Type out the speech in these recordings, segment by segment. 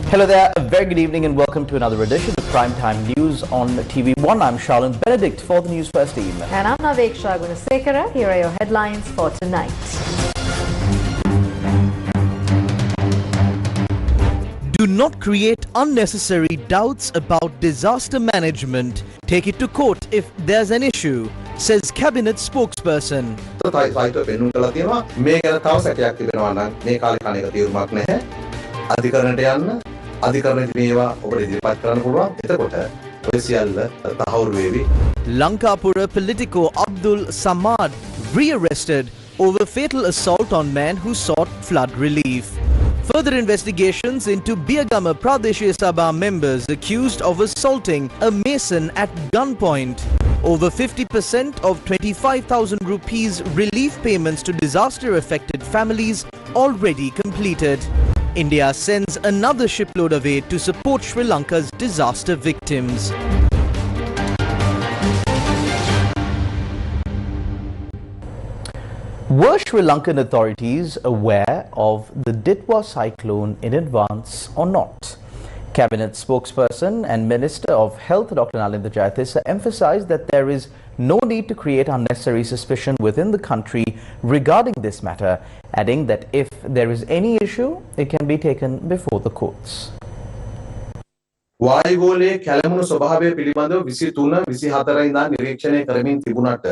Hello there, a very good evening and welcome to another edition of Primetime News on TV1. I'm Charlene Benedict for the Newsfirst team. And I'm Naveksha Gunasekara. Here are your headlines for tonight. Do not create unnecessary doubts about disaster management. Take it to court if there's an issue, says Cabinet spokesperson. Lankapura politico Abdul Samad rearrested over fatal assault on man who sought flood relief. Further investigations into Biagama Pradesh Sabha members accused of assaulting a mason at gunpoint. Over 50% of 25,000 rupees relief payments to disaster-affected families already completed. India sends another shipload of aid to support Sri Lanka's disaster victims. Were Sri Lankan authorities aware of the Ditwa cyclone in advance or not? Cabinet spokesperson and Minister of Health Dr. Nalinda Jayatissa emphasized that there is no need to create unnecessary suspicion within the country regarding this matter, adding that if there is any issue, it can be taken before the courts. වායුගෝලයේ කැළඹුණු ස්වභාවය පිළිබඳව 23 24 ඉඳන් නිරීක්ෂණය කරමින් තිබුණාට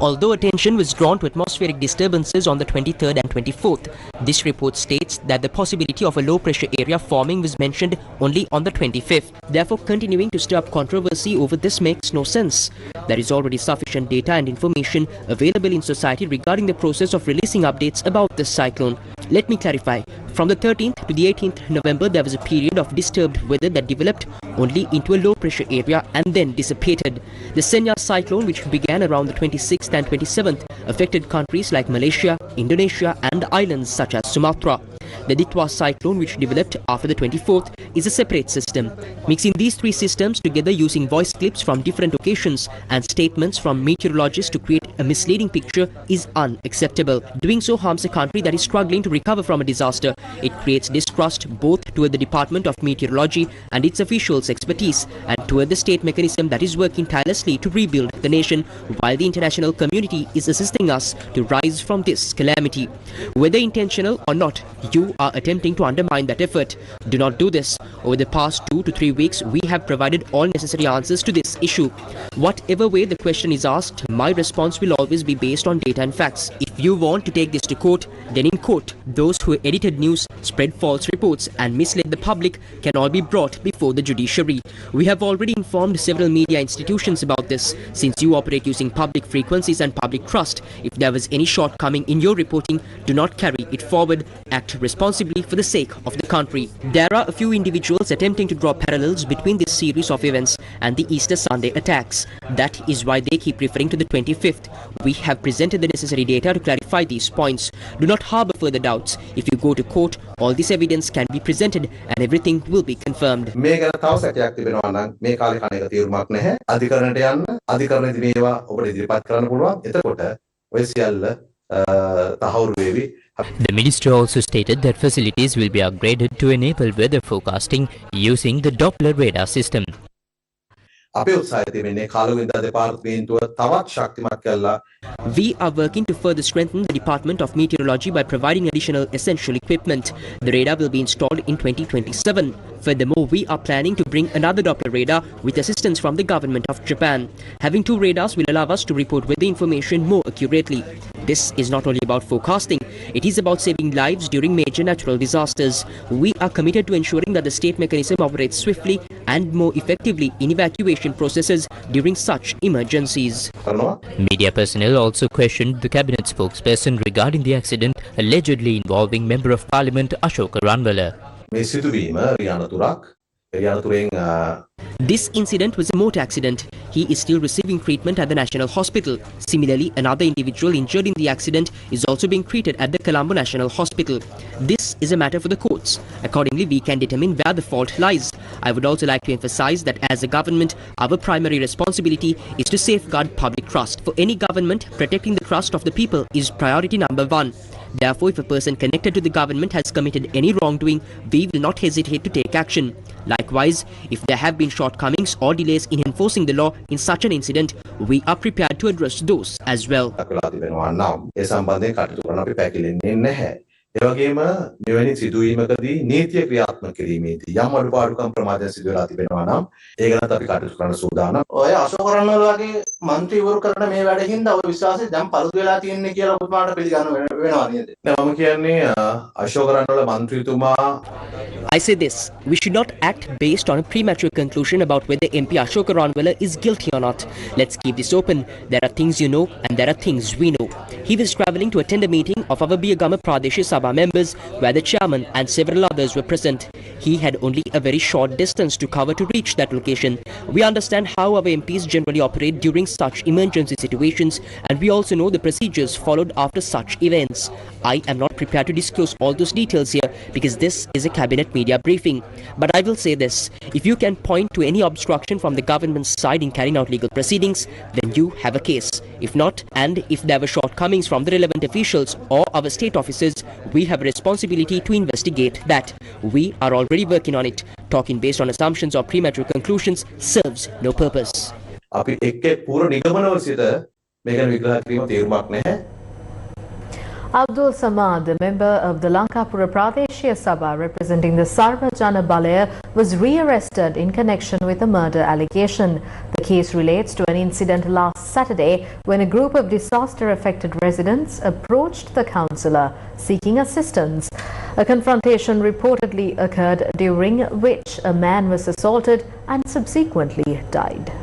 Although attention was drawn to atmospheric disturbances on the 23rd and 24th, this report states that the possibility of a low-pressure area forming was mentioned only on the 25th. Therefore, continuing to stir up controversy over this makes no sense. There is already sufficient data and information available in society regarding the process of releasing updates about this cyclone. Let me clarify. From the 13th to the 18th November, there was a period of disturbed weather that developed only into a low-pressure area and then dissipated. The Senya cyclone, which began around the 26th and 27th, affected countries like Malaysia, Indonesia and islands such as Sumatra. The Ditwa cyclone, which developed after the 24th, is a separate system. Mixing these three systems together using voice clips from different occasions and statements from meteorologists to create a misleading picture is unacceptable. Doing so harms a country that is struggling to recover from a disaster. It creates distrust both toward the Department of Meteorology and its officials' expertise and toward the state mechanism that is working tirelessly to rebuild the nation while the international community is assisting us to rise from this calamity. Whether intentional or not, you are attempting to undermine that effort. Do not do this. Over the past 2 to 3 weeks, we have provided all necessary answers to this issue. Whatever way the question is asked, my response will always be based on data and facts. If you want to take this to court, then in court, those who edited news, spread false reports and misled the public can all be brought before the judiciary. We have already informed several media institutions about this. Since you operate using public frequencies and public trust, if there was any shortcoming in your reporting, do not carry it forward. Act responsibly for the sake of the country. There are a few individuals attempting to draw parallels between this series of events and the Easter Sunday attacks. That is why they keep referring to the 25th. We have presented the necessary data to clarify these points. Do not harbor further doubts. If you go to court, all this evidence can be presented and everything will be confirmed. මේ ගැන තව සැකයක් තිබෙනවා නම් මේ කාලේ කණේක තීරණයක් නැහැ. අධිකරණයට යන්න අධිකරණයේදී මේවා ඔබට ඉදිරිපත් කරන්න පුළුවන්. එතකොට ඔය සියල්ල තහවුරු වේවි. The minister also stated that facilities will be upgraded to enable weather forecasting using the Doppler radar system. අපේ උත්සාහය තිබෙන්නේ කාලවින්දා දෙපාර්තමේන්තුව තවත් ශක්තිමත් කරලා We are working to further strengthen the Department of Meteorology by providing additional essential equipment. The radar will be installed in 2027. Furthermore, we are planning to bring another Doppler radar with assistance from the government of Japan. Having two radars will allow us to report weather information more accurately. This is not only about forecasting, it is about saving lives during major natural disasters. We are committed to ensuring that the state mechanism operates swiftly and more effectively in evacuation processes during such emergencies. Media personnel also questioned the cabinet spokesperson regarding the accident allegedly involving Member of Parliament Ashoka Ranwala. මේ සිදුවීම රියානතුරක් This incident was a motor accident. He is still receiving treatment at the National Hospital. Similarly, another individual injured in the accident is also being treated at the Colombo National Hospital. This is a matter for the courts. Accordingly, we can determine where the fault lies. I would also like to emphasize that as a government, our primary responsibility is to safeguard public trust. For any government, protecting the trust of the people is priority number one. Therefore, if a person connected to the government has committed any wrongdoing, we will not hesitate to take action. Likewise, if there have been shortcomings or delays in enforcing the law in such an incident, we are prepared to address those as well. එවැගේම මෙවැනි සිදුවීමකදී නීතිය ක්‍රියාත්මක කිරීමේදී යම් අඩුපාඩුකම් ප්‍රමාදයන් සිදු වෙලා තිබෙනවා නම් ඒ ගැනත් අපි කටයුතු කරන්න සූදානම්. ඔය අශෝකරන්වල වගේ മന്ത്രിවරු කරන මේ වැඩකින්ද ඔය විශ්වාසය දැන් පළුදු වෙලා තියෙන්නේ කියලා ඔබතුමාට පිළිගන්න වෙනවා නේද? මම කියන්නේ අශෝකරන්වල മന്ത്രിතුමා I say this, we should not act based on a premature conclusion about whether MP Ashoka Ranwala is guilty or not. Let's keep this open. There are things you know and there are things we know. He was travelling to attend a meeting of our Biyagama Pradesh Sabha members where the chairman and several others were present. He had only a very short distance to cover to reach that location. We understand how our MPs generally operate during such emergency situations, and we also know the procedures followed after such events. I am not prepared to disclose all those details here because this is a cabinet media briefing. But I will say this, if you can point to any obstruction from the government's side in carrying out legal proceedings, then you have a case. If not, and if there were shortcomings from the relevant officials or our state officers, we have a responsibility to investigate that. We are already working on it. Talking based on assumptions or premature conclusions serves no purpose. අපි එක්ක පූර්ව නිගමනවල සිට මේක විග්‍රහ කිරීම තේරුමක් නැහැ. Abdul Samad, a member of the Lanka Pradeshya Sabha representing the Sarvajana Balaya, was rearrested in connection with a murder allegation. The case relates to an incident last Saturday when a group of disaster-affected residents approached the councillor seeking assistance. A confrontation reportedly occurred during which a man was assaulted and subsequently died.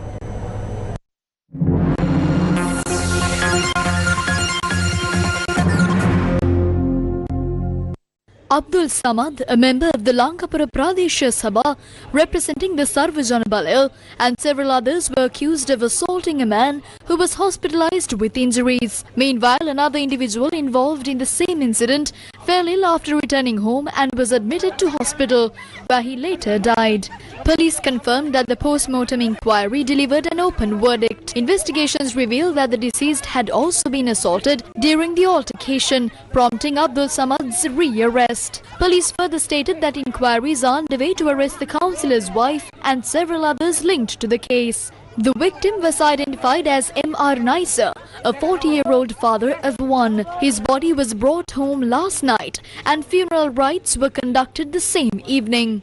Abdul Samad, a member of the Lanka Pradeshya Sabha representing the Sarvajana Balaya, and several others were accused of assaulting a man who was hospitalized with injuries. Meanwhile, another individual involved in the same incident fell ill after returning home and was admitted to hospital, where he later died. Police confirmed that the post-mortem inquiry delivered an open verdict. Investigations revealed that the deceased had also been assaulted during the altercation, prompting Abdul Samad's rearrest. Police further stated that inquiries are underway to arrest the councillor's wife and several others linked to the case. The victim was identified as M.R. Naisa, a 40-year-old father of one. His body was brought home last night and funeral rites were conducted the same evening.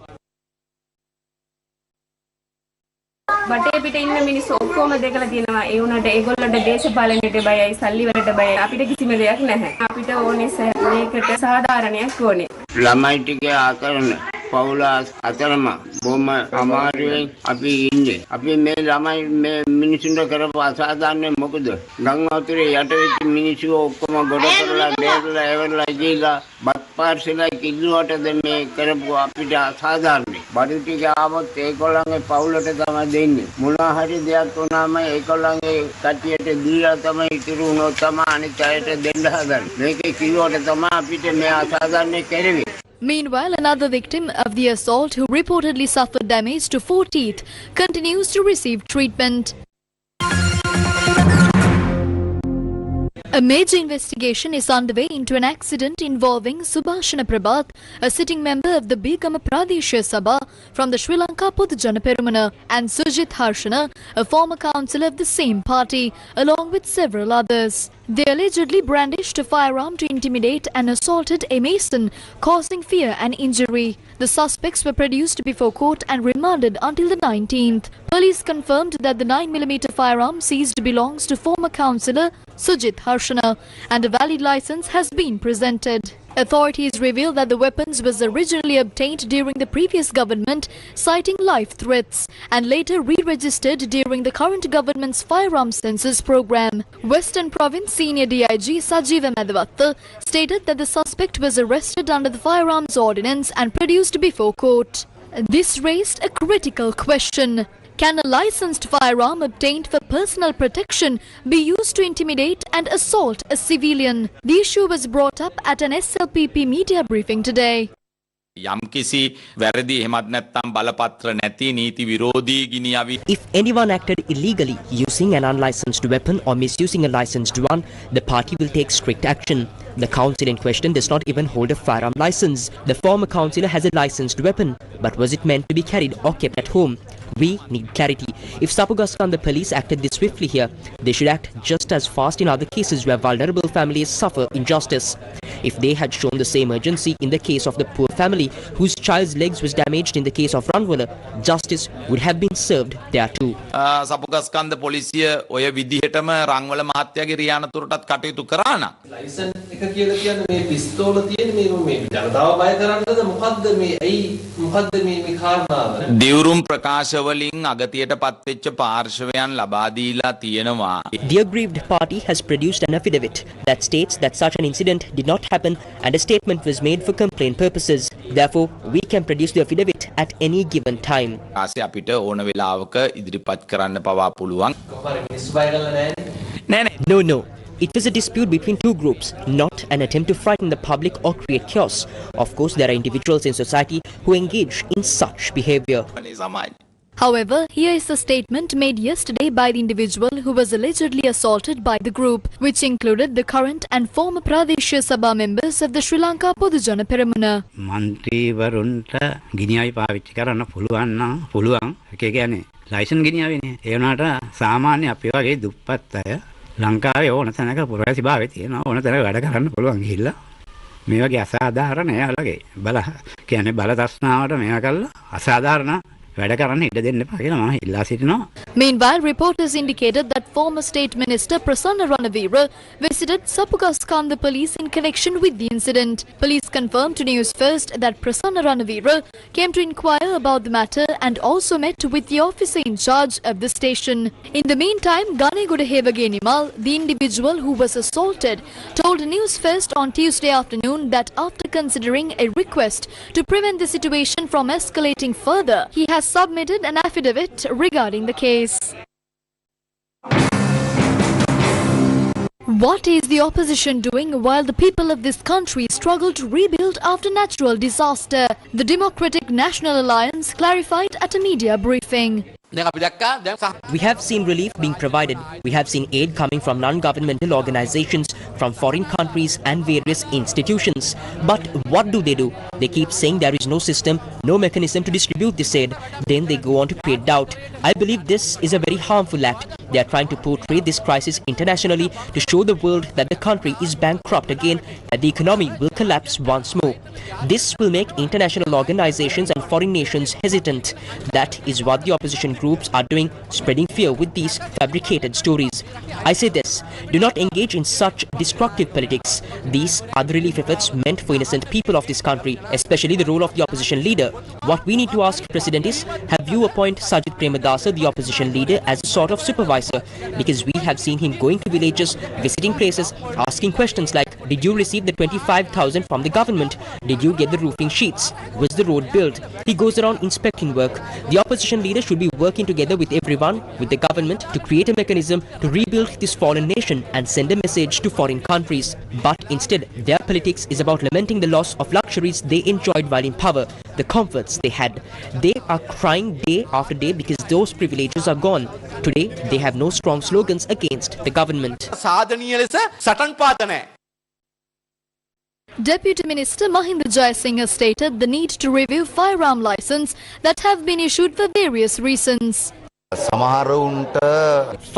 බටේ පිට ඉන්න මිනිස්සු ඔක්කොම දෙකලා තියෙනවා ඒ උනට ඒගොල්ලන්ට දේශපාලනයට බයයි සල්ලි වලට බයයි අපිට කිසිම දෙයක් නැහැ අපිට ඕනේ මේකට සාධාරණයක් ඕනේ ළමයි ටික ආකරන පවුල අතරම බොම්ම අමාරුවෙන් අපි ඉන්නේ අපි මේ ළමයි මේ මිනිසුන්ට කරපු අසාධාරණ මොකද ගම් වතුරේ යට වෙච්ච මිනිස්සු ඔක්කොම ගොඩ කරලා බේරලා එවලා ගිහලා බත් පාර්සලයි කිල්ලුවටද මේ කරපු අපිට අසාධාරණයි බඩු ටික ආවොත් ඒගොල්ලන්ගේ පවුලට තමයි දෙන්නේ මොනවා හරි දෙයක් වුණාම ඒගොල්ලන්ගේ කට්ටියට දීලා තමයි ඉතුරු වුණොත් තමයි අනිත් අයට දෙන්න හදන්නේ මේකේ කිල්ලුවට තමයි අපිට මේ අසාධාරණ කෙරෙන්නේ. Meanwhile, another victim of the assault who reportedly suffered damage to 4 teeth continues to receive treatment. A major investigation is underway into an accident involving Subhashana Prabhat, a sitting member of the Biyagama Pradeshya Sabha from the Sri Lanka Podujana Perumana, and Sujit Harshana, a former councillor of the same party, along with several others. They allegedly brandished a firearm to intimidate and assaulted a mason, causing fear and injury. The suspects were produced before court and remanded until the 19th. Police confirmed that the 9mm firearm seized belongs to former councillor Sujit Harshana, and a valid license has been presented. Authorities revealed that the weapons was originally obtained during the previous government, citing life threats, and later re-registered during the current government's firearm census program. Western Province Senior DIG Sajeeva Madhavatta stated that the suspect was arrested under the Firearms Ordinance and produced before court. This raised a critical question. Can a licensed firearm obtained for personal protection be used to intimidate and assault a civilian? The issue was brought up at an SLPP media briefing today. යම්කිසි වැරදි එහෙමත් නැත්නම් බලපත්‍ර නැති නීති විරෝධී ගිනියවි. If anyone acted illegally using an unlicensed weapon or misusing a licensed one, the party will take strict action. The council in question does not even hold a firearm license. The former councillor has a licensed weapon, but was it meant to be carried or kept at home? We need clarity. If Sapugaskan, the police, acted this swiftly here, they should act just as fast in other cases where vulnerable families suffer injustice. If they had shown the same urgency in the case of the poor family whose child's legs was damaged in the case of Ranwala, justice would have been served there too. Sapugaskanda පොලිසිය ඔය විදිහටම රංවල මහත්තයාගේ රියානතුරටත් කටයුතු කරා නම් licence එක කියලා කියන්නේ මේ පිස්තෝල තියෙන මේ ජනතාව බය කරන්නද මොකද්ද මේ ඇයි මොකද්ද මේ කාරණාව? දිවුරුම් ප්‍රකාශ වලින් අගතියට පත්වෙච්ච පාර්ශවයන් ලබා දීලා තියෙනවා. The aggrieved party has produced an affidavit that states that such an incident did not happen and a statement was made for complaint purposes. Therefore, we can produce the affidavit at any given time. ආසේ අපිට ඕන වෙලාවක ඉදිරිපත් කරන්න පවා පුළුවන්. No. It was a dispute between two groups, not an attempt to frighten the public or create chaos. Of course, there are individuals in society who engage in such behavior. However, here is the statement made yesterday by the individual who was allegedly assaulted by the group, which included the current and former Pradeshya Sabha members of the Sri Lanka Podujana Peramuna. මන්ත්‍රීවරුන්ට ගිනියයි පාවිච්චි කරන්න පුළුවන් ඒ කියන්නේ licence ගිනියවෙන්නේ ඒ වුණාට සාමාන්‍ය අපි වගේ දුප්පත් අය ලංකාවේ ඕන තැනක පුරවැසි භාවයේ තියෙනවා ඕන තැනක වැඩ කරන්න පුළුවන් ගිහිල්ලා මේ වගේ අසාධාරණ එයාලගේ බල කියන්නේ බල තස්නාවට මේවා කළා අසාධාරණ වැඩ කරන්න ඉඩ දෙන්න එපා කියලා මම ඉල්ලා සිටිනවා. Meanwhile, reporters indicated that former State Minister Prasanna Ranavira visited Sapugaskanda police in connection with the incident. Police confirmed to Newsfirst that Prasanna Ranavira came to inquire about the matter and also met with the officer in charge of the station. In the meantime, Ganegoda Hevagenimal, the individual who was assaulted, told Newsfirst on Tuesday afternoon that after considering a request to prevent the situation from escalating further, he has submitted an affidavit regarding the case. What is the opposition doing while the people of this country struggle to rebuild after natural disaster? The Democratic National Alliance clarified at a media briefing. We have seen relief being provided. We have seen aid coming from non-governmental organizations, from foreign countries and various institutions. But what do? They keep saying there is no system, no mechanism to distribute this aid. Then they go on to create doubt. I believe this is a very harmful act. They are trying to portray this crisis internationally to show the world that the country is bankrupt again and the economy will collapse once more. This will make international organizations and foreign nations hesitant. That is what the opposition groups are doing, spreading fear with these fabricated stories. I say this, do not engage in such destructive politics. These are the relief efforts meant for innocent people of this country, especially the role of the opposition leader. What we need to ask President is, have you appointed Sajid Premadasa, the opposition leader, as a sort of supervisor? Because we have seen him going to villages, visiting places, asking questions like, did you receive the 25,000 from the government? Did you get the roofing sheets? Was the road built? He goes around inspecting work. The opposition leader should be working together with everyone, with the government, to create a mechanism to rebuild this fallen nation and send a message to foreign countries. But instead, their politics is about lamenting the loss of luxuries they enjoyed while in power, the comforts they had. They are crying day after day because those privileges are gone. Today, they have no strong slogans against the government. Deputy Minister Mahinda Jayasinghe stated the need to review firearm license that have been issued for various reasons.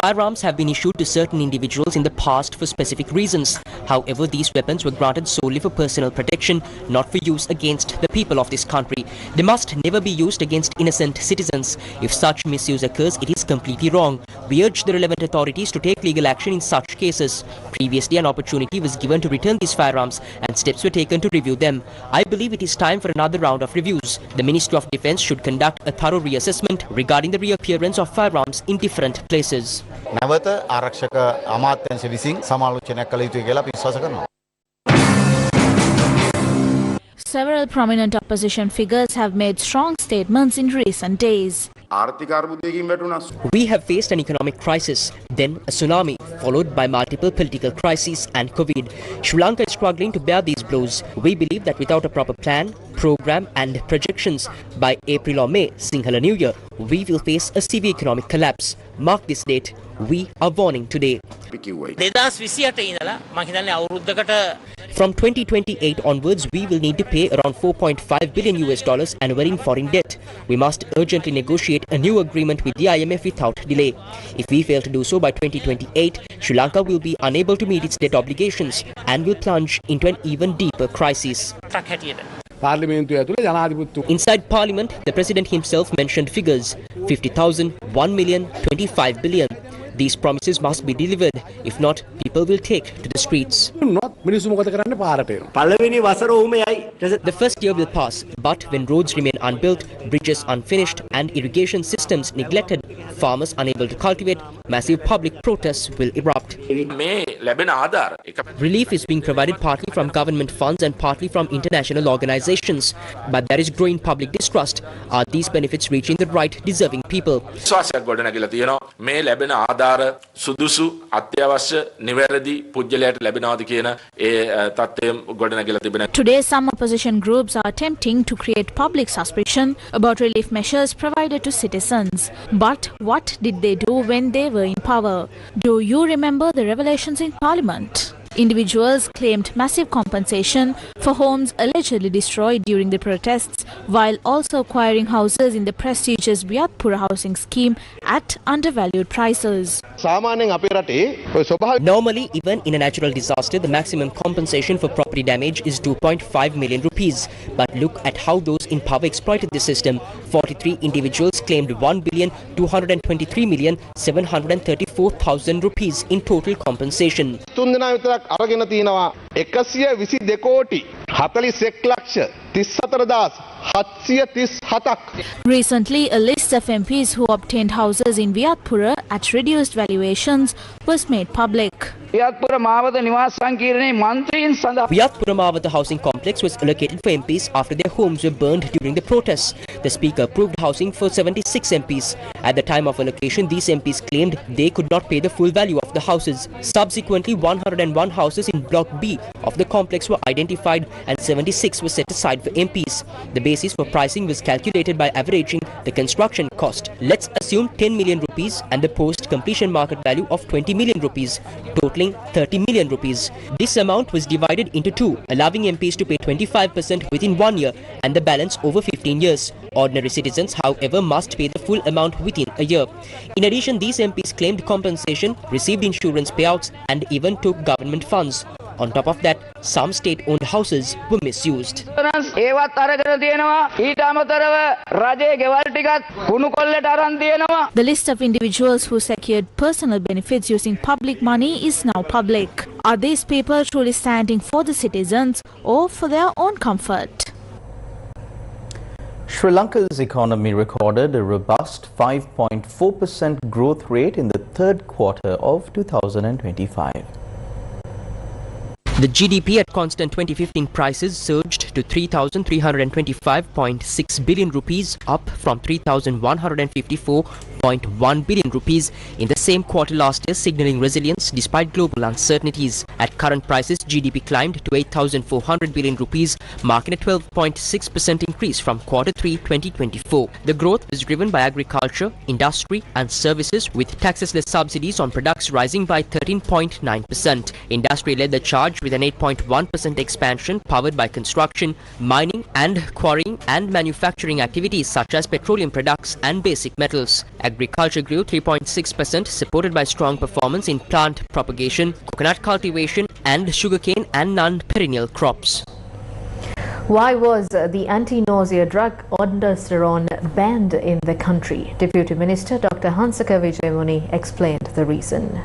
Firearms have been issued to certain individuals in the past for specific reasons. However, these weapons were granted solely for personal protection, not for use against the people of this country. They must never be used against innocent citizens. If such misuse occurs, it is completely wrong. We urge the relevant authorities to take legal action in such cases. Previously, an opportunity was given to return these firearms and steps were taken to review them. I believe it is time for another round of reviews. The Ministry of Defence should conduct a thorough reassessment regarding the reappearance of firearms in different places. නැවත ආරක්ෂක අමාත්‍යාංශ විසින් සමාලෝචනයක් කළ යුතුයි කියලා අපි විශ්වාස කරනවා. Several prominent opposition figures have made strong statements in recent days. We have faced an economic crisis, then a tsunami, followed by multiple political crises and COVID. Sri Lanka is struggling to bear these blows. We believe that without a proper plan, program and projections, by April or May, Sinhala New Year, we will face a severe economic collapse. Mark this date. We are warning today. From 2028 onwards, we will need to pay around $4.5 billion annually in foreign debt. We must urgently negotiate a new agreement with the IMF without delay. If we fail to do so by 2028, Sri Lanka will be unable to meet its debt obligations and will plunge into an even deeper crisis. Inside Parliament, the President himself mentioned figures: 50,000, 1 million, 25 billion. These promises must be delivered. If not, people will take to the streets. The first year will pass, but when roads remain unbuilt, bridges unfinished and irrigation systems neglected, farmers unable to cultivate, massive public protests will erupt. Relief is being provided partly from government funds and partly from international organizations. But there is growing public distrust. Are these benefits reaching the right deserving people? සුදුසු අත්‍යවශ්‍ය නිවැරදි පුජ්‍යලයට ලැබෙනවාද කියන ඒ තත්ත්වය ගොඩනැගිලා තිබෙනවා. Today, some opposition groups are attempting to create public suspicion about relief measures provided to citizens. But what did they do when they were in power? Do you remember the revelations in Parliament? Individuals claimed massive compensation for homes allegedly destroyed during the protests, while also acquiring houses in the prestigious Biyatpura housing scheme at undervalued prices. Normally, even in a natural disaster, the maximum compensation for property damage is 2.5 million rupees. But look at how those in power exploited the system. 43 individuals claimed 1,223,734,000 rupees in total compensation. අරගෙන තියෙනවා 122 කෝටි 41 ලක්ෂ 34,737ක්. Recently, a list of MPs who obtained houses in Biyatpura at reduced valuations was made public. Biyatpura Mawata housing complex was allocated for MPs after their homes were burned during the protests. The Speaker approved housing for 76 MPs. At the time of allocation, these MPs claimed they could not pay the full value of the houses. Subsequently, 101 houses in Block B of the complex were identified and 76 were set aside for MPs. The basis for pricing was calculated by averaging the construction cost. Let's assume 10 million rupees and the post-completion market value of 20 million rupees, totaling 30 million rupees. This amount was divided into two, allowing MPs to pay 25% within 1 year and the balance over 15 years. Ordinary citizens, however, must pay the full amount within a year. In addition, these MPs claimed compensation, received insurance payouts and even took government funds. On top of that, some state-owned houses were misused. The list of individuals who secured personal benefits using public money is now public. Are these people truly standing for the citizens or for their own comfort? Sri Lanka's economy recorded a robust 5.4% growth rate in the third quarter of 2025. The GDP at constant 2015 prices surged to 3,325.6 billion rupees, up from 3,154.1 billion rupees in the same quarter last year, signaling resilience despite global uncertainties. At current prices, GDP climbed to 8,400 billion rupees, marking a 12.6% increase from quarter 3 2024. The growth was driven by agriculture, industry and services, with taxes-less subsidies on products rising by 13.9%. Industry led the charge with an 8.1% expansion powered by construction, mining and quarrying and manufacturing activities such as petroleum products and basic metals. Agriculture grew 3.6%, supported by strong performance in plant propagation, coconut cultivation and sugarcane and non-perennial crops. Why was the anti-nausea drug ondansetron banned in the country? Deputy Minister Dr. Hansaka Wijayamuni explained the reason.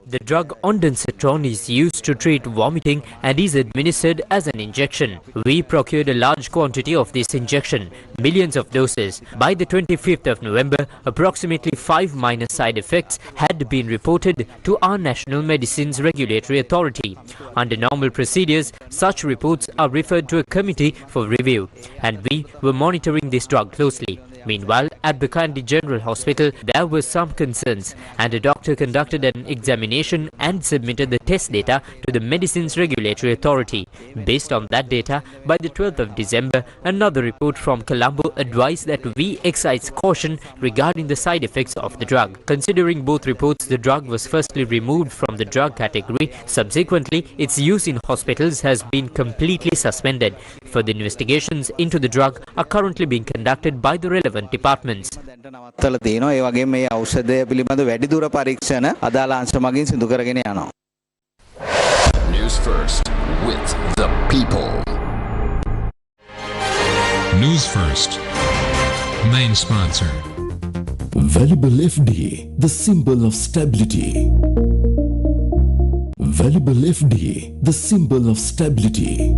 The drug ondansetron is used to treat vomiting and is administered as an injection. We procured a large quantity of this injection, millions of doses. By the 25th of November, approximately 5 minor side effects had been reported to our National Medicines Regulatory Authority. Under normal procedures, such reports are referred to a committee for review, and we were monitoring this drug closely. Meanwhile, at Bukandi General Hospital, there were some concerns, and a doctor conducted an examination and submitted the test data to the Medicines Regulatory Authority. Based on that data, by the 12th of December, another report from Colombo advised that we exercise caution regarding the side effects of the drug. Considering both reports, the drug was firstly removed from the drug category. Subsequently, its use in hospitals has been completely suspended. Further investigations into the drug are currently being conducted by the relevant departments. News First with the people. News First, main sponsor. Valuable FD, the symbol of stability. Valuable FD, the symbol of stability.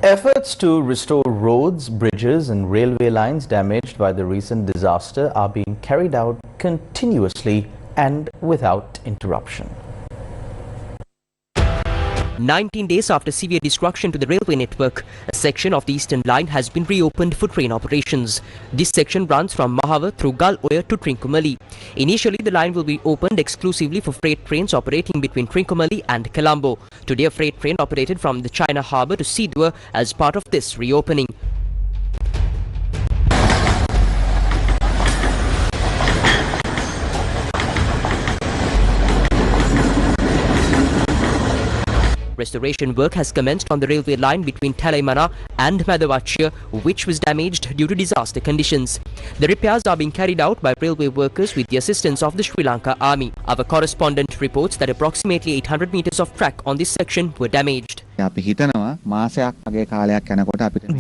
Efforts to restore roads, bridges and railway lines damaged by the recent disaster are being carried out continuously and without interruption. 19 days after severe destruction to the railway network, a section of the Eastern Line has been reopened for train operations. This section runs from Mahava through Gal-Oya to Trincomalee. Initially, the line will be opened exclusively for freight trains operating between Trincomalee and Colombo. Today, a freight train operated from the China harbour to Sidua as part of this reopening. Restoration work has commenced on the railway line between Talaimana and Madavachia, which was damaged due to disaster conditions. The repairs are being carried out by railway workers with the assistance of the Sri Lanka Army. Our correspondent reports that approximately 800 meters of track on this section were damaged.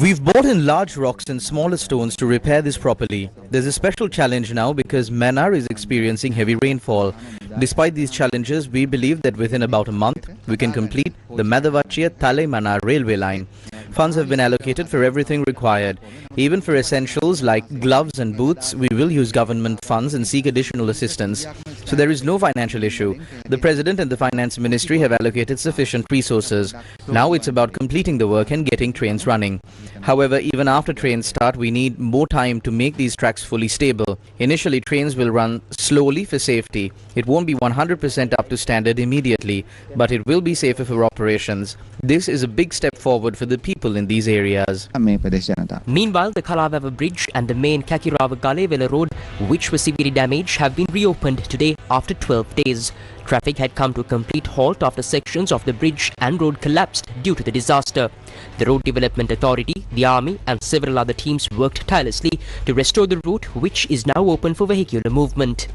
We've brought in large rocks and smaller stones to repair this properly. There's a special challenge now because Mannar is experiencing heavy rainfall. Despite these challenges, we believe that within about a month, we can complete the Madavachia-Talai-Mannar railway line. Funds have been allocated for everything required. Even for essentials like gloves and boots, we will use government funds and seek additional assistance. So there is no financial issue. The President and the Finance Ministry have allocated sufficient resources. Now it's about completing the work and getting trains running. However, even after trains start, we need more time to make these tracks fully stable. Initially, trains will run slowly for safety. It won't be 100% up to standard immediately, but it will be safer for operations. This is a big step forward for the people in these areas. Meanwhile, the Kalawava Bridge and the main Kakirava Galevela Road, which were severely damaged, have been reopened today after 12 days. Traffic had come to a complete halt after sections of the bridge and road collapsed due to the disaster. The Road Development Authority, the Army and several other teams worked tirelessly to restore the route, which is now open for vehicular movement.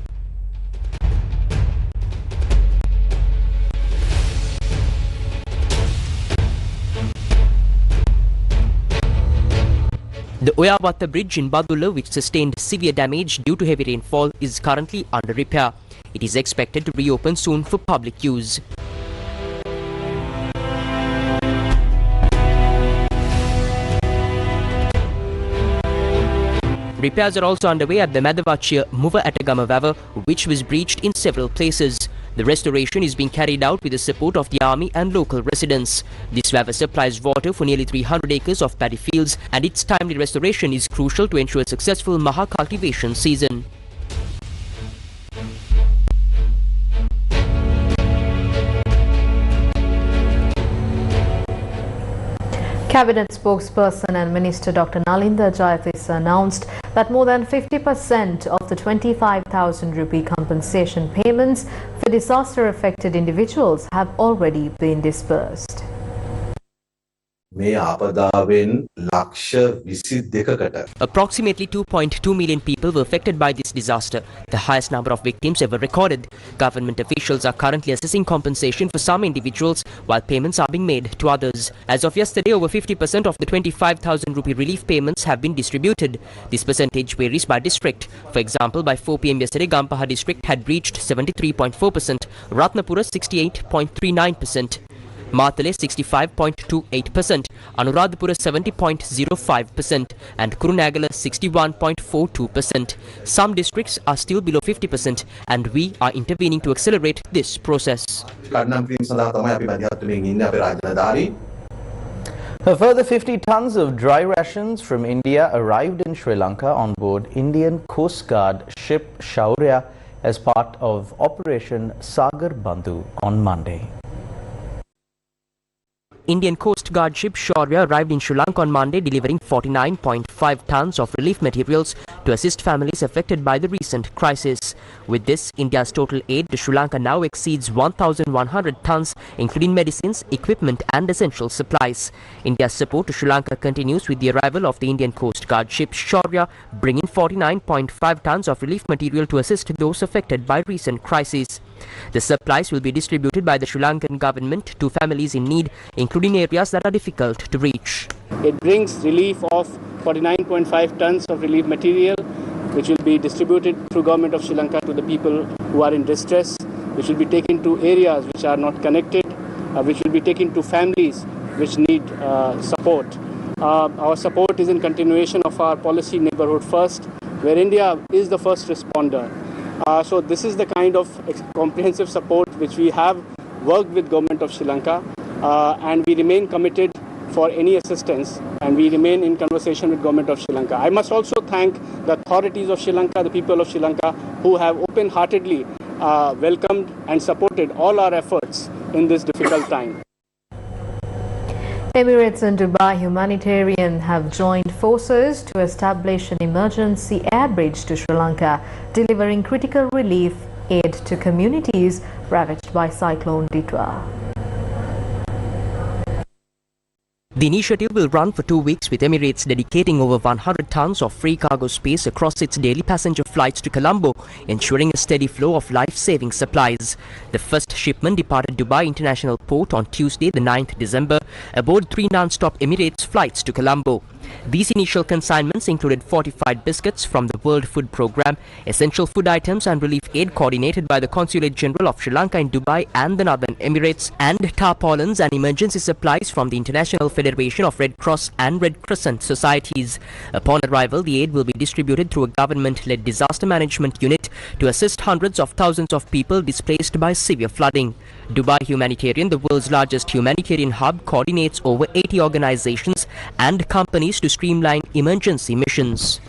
The Oyawatta Bridge in Badulla, which sustained severe damage due to heavy rainfall, is currently under repair. It is expected to reopen soon for public use. Repairs are also underway at the Madavachia-Muva Atagama Vava, which was breached in several places. The restoration is being carried out with the support of the Army and local residents. This Vava supplies water for nearly 300 acres of paddy fields, and its timely restoration is crucial to ensure a successful Maha cultivation season. Cabinet spokesperson and Minister Dr. Nalinda Jayatissa announced that more than 50% of the 25,000 rupee compensation payments for disaster-affected individuals have already been disbursed. මේ ආපදාවෙන් ලක්ෂ 22කට Approximately 2.2 million people were affected by this disaster, the highest number of victims ever recorded. Government officials are currently assessing compensation for some individuals, while payments are being made to others. As of yesterday, over 50% of the 25,000 rupee relief payments have been distributed. This percentage varies by district. For example, by 4 p.m. yesterday, Gampaha district had reached 73.4%, Ratnapura 68.39%. Matale 65.28%, Anuradhapura 70.05% and Kurunegala 61.42%. Some districts are still below 50% and we are intervening to accelerate this process. A further 50 tons of dry rations from India arrived in Sri Lanka on board Indian Coast Guard ship Shaurya as part of Operation Sagar Bandhu on Monday. Indian Coast Guard ship Shaurya arrived in Sri Lanka on Monday, delivering 49.5 tons of relief materials to assist families affected by the recent crisis. With this, India's total aid to Sri Lanka now exceeds 1,100 tons, including medicines, equipment and essential supplies. India's support to Sri Lanka continues with the arrival of the Indian Coast Guard ship Shaurya, bringing 49.5 tons of relief material to assist those affected by recent crises. The supplies will be distributed by the Sri Lankan government to families in need, including areas that are difficult to reach. It brings relief of 49.5 tons of relief material, which will be distributed through Government of Sri Lanka to the people who are in distress, which will be taken to areas which are not connected, which will be taken to families which need support. Our support is in continuation of our policy Neighbourhood First, where India is the first responder. So this is the kind of comprehensive support which we have worked with Government of Sri Lanka, and we remain committed for any assistance, and we remain in conversation with Government of Sri Lanka. I must also thank the authorities of Sri Lanka, the people of Sri Lanka, who have open-heartedly welcomed and supported all our efforts in this difficult time. Emirates and Dubai humanitarian have joined forces to establish an emergency air bridge to Sri Lanka, delivering critical relief aid to communities ravaged by Cyclone Ditwa. The initiative will run for 2 weeks, with Emirates dedicating over 100 tons of free cargo space across its daily passenger flights to Colombo, ensuring a steady flow of life-saving supplies. The first shipment departed Dubai International Port on Tuesday, the 9th December, aboard 3 non-stop Emirates flights to Colombo. These initial consignments included fortified biscuits from the World Food Programme, essential food items and relief aid coordinated by the Consulate General of Sri Lanka in Dubai and the Northern Emirates, and tarpaulins and emergency supplies from the International Federation of Red Cross and Red Crescent Societies. Upon arrival, the aid will be distributed through a government-led disaster management unit to assist hundreds of thousands of people displaced by severe flooding. Dubai Humanitarian, the world's largest humanitarian hub, coordinates over 80 organizations and companies to streamline emergency missions.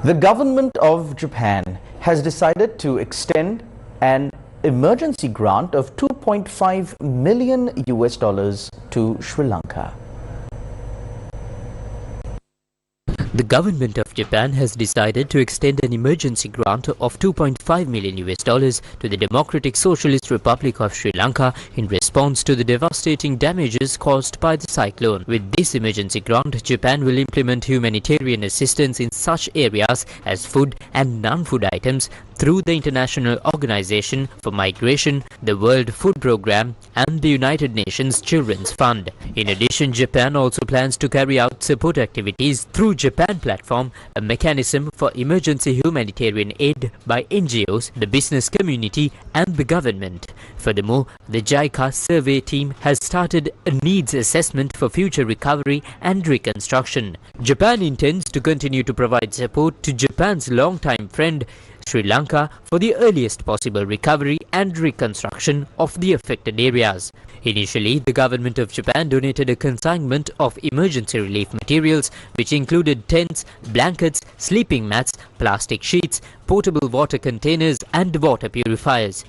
The government of Japan has decided to extend an emergency grant of $2.5 million to Sri Lanka. The government of Japan has decided to extend an emergency grant of $2.5 million to the Democratic Socialist Republic of Sri Lanka in response to the devastating damages caused by the cyclone. With this emergency grant, Japan will implement humanitarian assistance in such areas as food and non-food items through the International Organization for Migration, the World Food Programme and the United Nations Children's Fund. In addition, Japan also plans to carry out support activities through Japan Platform, a mechanism for emergency humanitarian aid by NGOs, the business community and the government. Furthermore, the JICA survey team has started a needs assessment for future recovery and reconstruction. Japan intends to continue to provide support to Japan's longtime friend Sri Lanka for the earliest possible recovery and reconstruction of the affected areas. Initially, the government of Japan donated a consignment of emergency relief materials which included tents, blankets, sleeping mats, plastic sheets, portable water containers and water purifiers.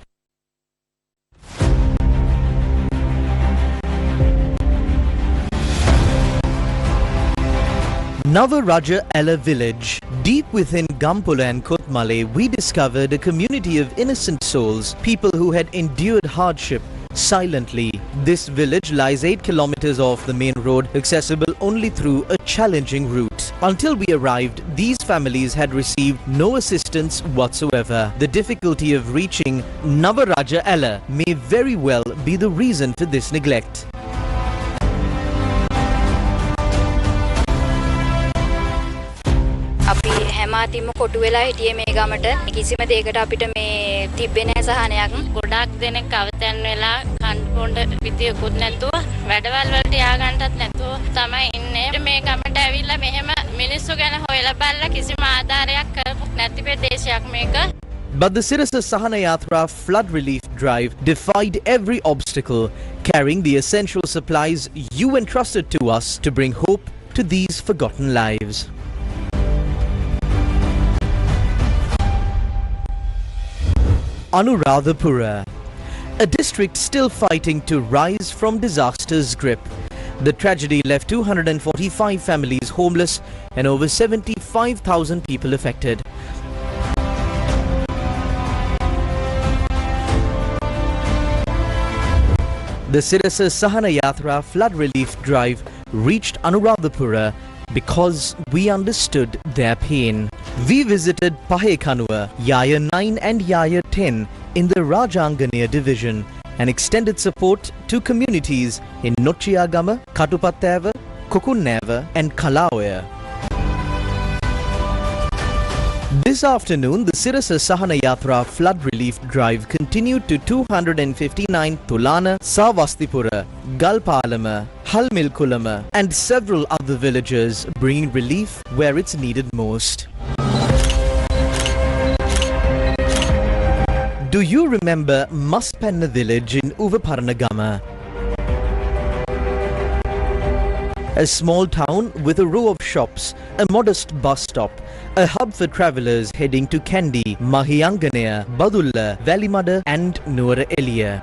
Navaraja Ella village. Deep within Gampula and Kotmale, we discovered a community of innocent souls, people who had endured hardship, silently. This village lies 8 kilometers off the main road, accessible only through a challenging route. Until we arrived, these families had received no assistance whatsoever. The difficulty of reaching Navaraja Ala may very well be the reason for this neglect. අපි හැමතිම කොටු වෙලා හිටියේ මේ ගමට කිසිම දෙයකට අපිට මේ තිබ්බේ නැහැ සහනයක් ගොඩක් දෙනෙක් අවතන් වෙලා කන්පොන්ඩ විදියකුත් නැතුව වැඩවල වලට ය아가න්නත් නැතුව තමයි ඉන්නේ මේ ගමට ඇවිල්ලා මෙහෙම මිනිස්සු ගැන හොයලා බලලා කිසිම ආධාරයක් කරපු නැති ප්‍රදේශයක් මේක. But the Sirasa Sahana Yatra flood relief drive defied every obstacle, carrying the essential supplies you entrusted to us to bring hope to these forgotten lives. Anuradhapura, a district still fighting to rise from disaster's grip. The tragedy left 245 families homeless and over 75,000 people affected. The Sirasa Sahana Yatra flood relief drive reached Anuradhapura because we understood their pain. We visited Pahekanua, Yaya 9 and Yaya 10 in the Rajanganaya division and extended support to communities in Nochiyagama, Katupattava, Kokunnava and Kalawaya. This afternoon, the Sirasa Sahana Yatra flood relief drive continued to 259 Tulana, Savastipura, Galpalama, Halmilkulama and several other villages, bringing relief where it's needed most. Do you remember Maspenna village in Uvaparanagama? A small town with a row of shops, a modest bus stop, a hub for travellers heading to Kandy, Mahiyanganaya, Badulla, Valimada and Nuwara Eliya.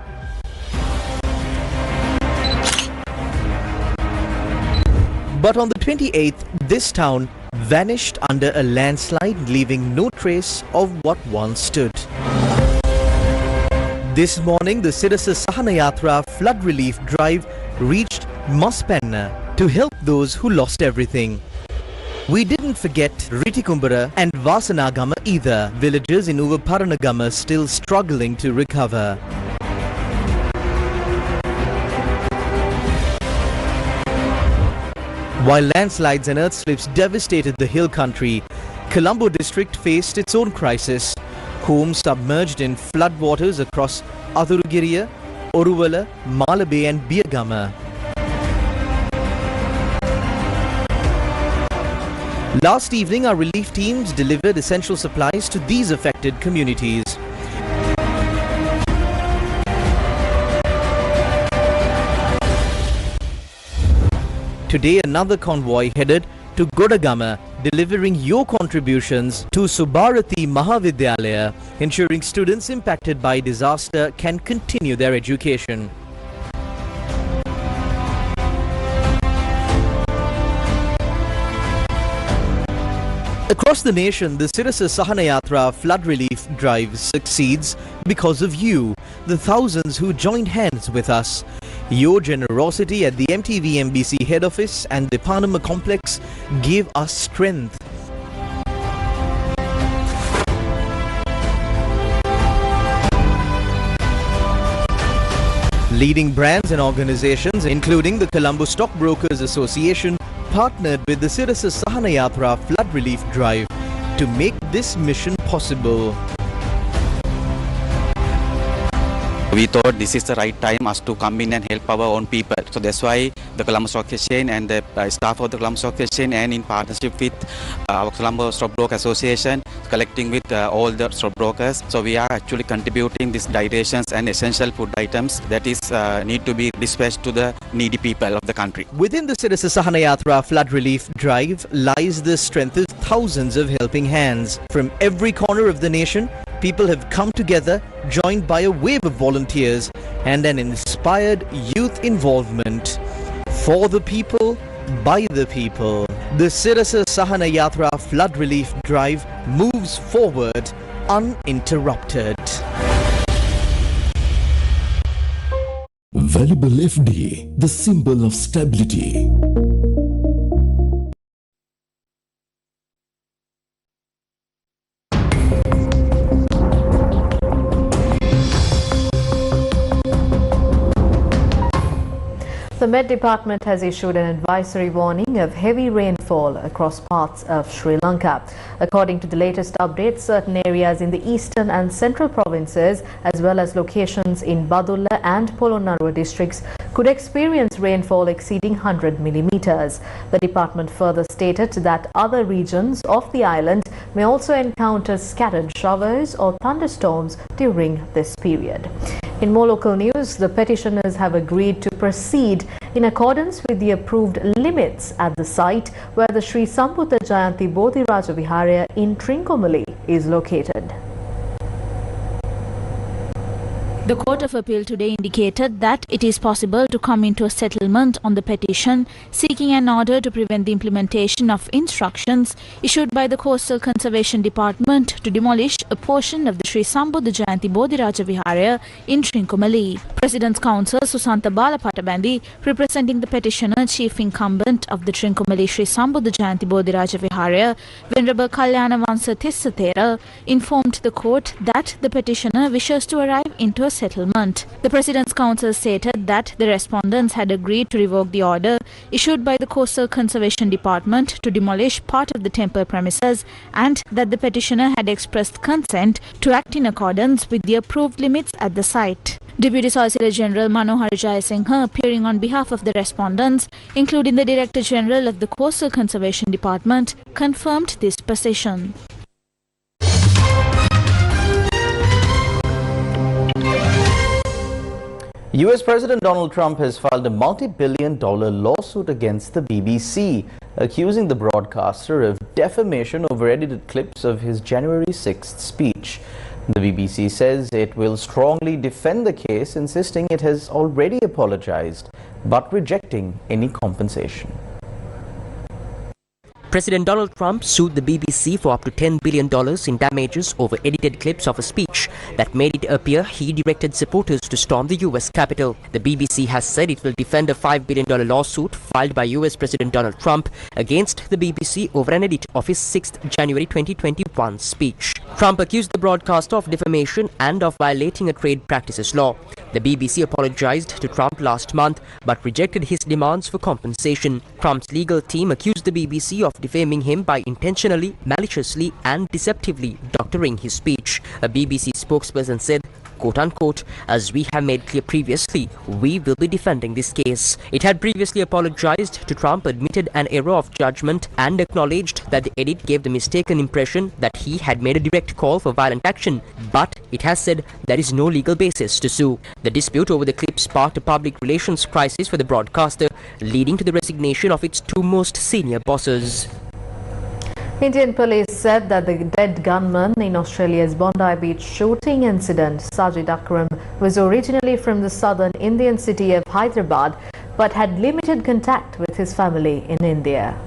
But on the 28th, this town vanished under a landslide, leaving no trace of what once stood. This morning, the Sirasa Sahana Yatra flood relief drive reached Maspenna to help those who lost everything. We didn't forget Ritikumbara and Vasanagama either, villages in Uvaparanagama still struggling to recover. While landslides and earthslips devastated the hill country, Colombo district faced its own crisis. Homes submerged in floodwaters across Athurugiriya, Oruvala, Malabe and Biyagama. Last evening, our relief teams delivered essential supplies to these affected communities. Today, another convoy headed to Godagama, delivering your contributions to Subharati Mahavidyalaya, ensuring students impacted by disaster can continue their education. Across the nation, the Sirasa Sahana Yatra flood relief drive succeeds because of you, the thousands who joined hands with us. Your generosity at the MTV MBC head office and the Panama complex gave us strength. Leading brands and organizations, including the Colombo Stockbrokers Association, partnered with the Sirasa Sahana Yatra flood relief drive to make this mission possible. We thought this is the right time us to come in and help our own people. So that's why the Colombo Stock Exchange and the staff of the Colombo Stock Exchange, and in partnership with our Colombo Stockbroker Association, collecting with all the stockbrokers. So we are actually contributing these dietitians and essential food items that is need to be dispatched to the needy people of the country. Within the Sirasa Sahana Yatra flood relief drive lies the strength of thousands of helping hands. From every corner of the nation, people have come together, joined by a wave of volunteers and an inspired youth involvement. For the people, by the people. The Sirasa Sahana Yatra flood relief drive moves forward uninterrupted. Valuable FD, the symbol of stability. The Met Department has issued an advisory warning of heavy rainfall across parts of Sri Lanka. According to the latest updates, certain areas in the eastern and central provinces, as well as locations in Badulla and Polonnaruwa districts, could experience rainfall exceeding 100 millimeters. The department further stated that other regions of the island may also encounter scattered showers or thunderstorms during this period. In more local news, the petitioners have agreed to proceed in accordance with the approved limits at the site where the Sri Sambuddha Jayanti Bodhi Raja Viharaya in Trincomalee is located. The Court of Appeal today indicated that it is possible to come into a settlement on the petition seeking an order to prevent the implementation of instructions issued by the Coastal Conservation Department to demolish a portion of the Sri Sambuddha Jayanti Bodhi Raja Viharaya in Trincomalee. President's Counsel Susantha Balapattabandi, representing the petitioner, chief incumbent of the Trincomalee Sri Sambuddha Jayanti Bodhi Raja Viharaya, Venerable Kalyana Vansa Tissatera, informed the court that the petitioner wishes to arrive into a settlement. The President's Counsel stated that the respondents had agreed to revoke the order issued by the Coastal Conservation Department to demolish part of the temple premises and that the petitioner had expressed consent to act in accordance with the approved limits at the site. Deputy Solicitor General Manohar Jayasinghe, appearing on behalf of the respondents, including the Director General of the Coastal Conservation Department, confirmed this position. US President Donald Trump has filed a multi-billion-dollar lawsuit against the BBC, accusing the broadcaster of defamation over edited clips of his January 6th speech. The BBC says it will strongly defend the case, insisting it has already apologized, but rejecting any compensation. President Donald Trump sued the BBC for up to $10 billion in damages over edited clips of a speech that made it appear he directed supporters to storm the US Capitol. The BBC has said it will defend a $5 billion lawsuit filed by US President Donald Trump against the BBC over an edit of his 6th January 2021 speech. Trump accused the broadcaster of defamation and of violating a trade practices law. The BBC apologized to Trump last month but rejected his demands for compensation. Trump's legal team accused the BBC of defaming him by intentionally, maliciously and deceptively doctoring his speech. A BBC spokesperson said, quote-unquote, "As we have made clear previously, we will be defending this case." It had previously apologized to Trump, admitted an error of judgment and acknowledged that the edit gave the mistaken impression that he had made a direct call for violent action, but it has said there is no legal basis to sue. The dispute over the clip sparked a public relations crisis for the broadcaster, leading to the resignation of its two most senior bosses. Indian police said that the dead gunman in Australia's Bondi Beach shooting incident, Sajid Akram, was originally from the southern Indian city of Hyderabad but had limited contact with his family in India.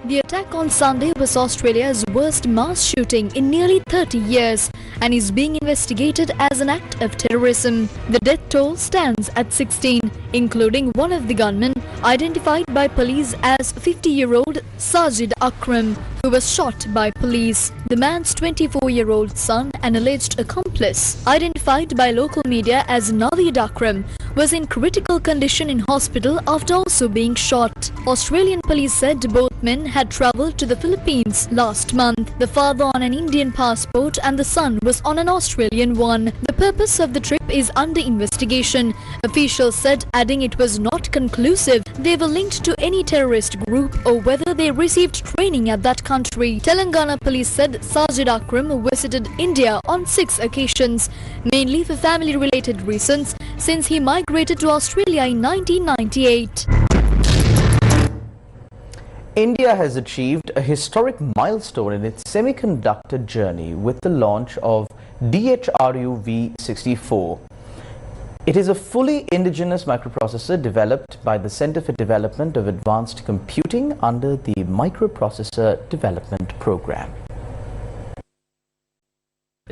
The attack on Sunday was Australia's worst mass shooting in nearly 30 years and is being investigated as an act of terrorism. The death toll stands at 16, including one of the gunmen, identified by police as 50-year-old Sajid Akram, who was shot by police. The man's 24-year-old son, an alleged accomplice, identified by local media as Naveed Akram, was in critical condition in hospital after also being shot. Australian police said both men had travelled to the Philippines last month. The father on an Indian passport and the son was on an Australian one. The purpose of the trip is under investigation, officials said, adding it was not conclusive they were linked to any terrorist group or whether they received training at that country. Telangana police said Sajid Akram visited India on 6 occasions, mainly for family-related reasons, since he migrated to Australia in 1998. India has achieved a historic milestone in its semiconductor journey with the launch of DHRU V64. It is a fully indigenous microprocessor developed by the Center for Development of Advanced Computing under the Microprocessor Development Program.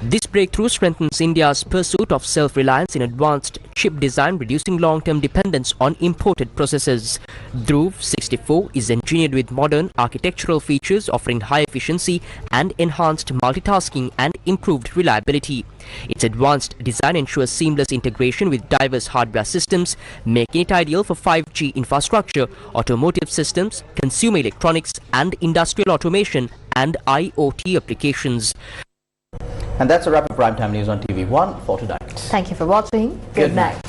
This breakthrough strengthens India's pursuit of self-reliance in advanced chip design, reducing long-term dependence on imported processors. Dhruv 64 is engineered with modern architectural features offering high efficiency and enhanced multitasking and improved reliability. Its advanced design ensures seamless integration with diverse hardware systems, making it ideal for 5G infrastructure, automotive systems, consumer electronics and industrial automation and IoT applications. And that's a wrap of Primetime News on TV1 for tonight. Thank you for watching. Good night.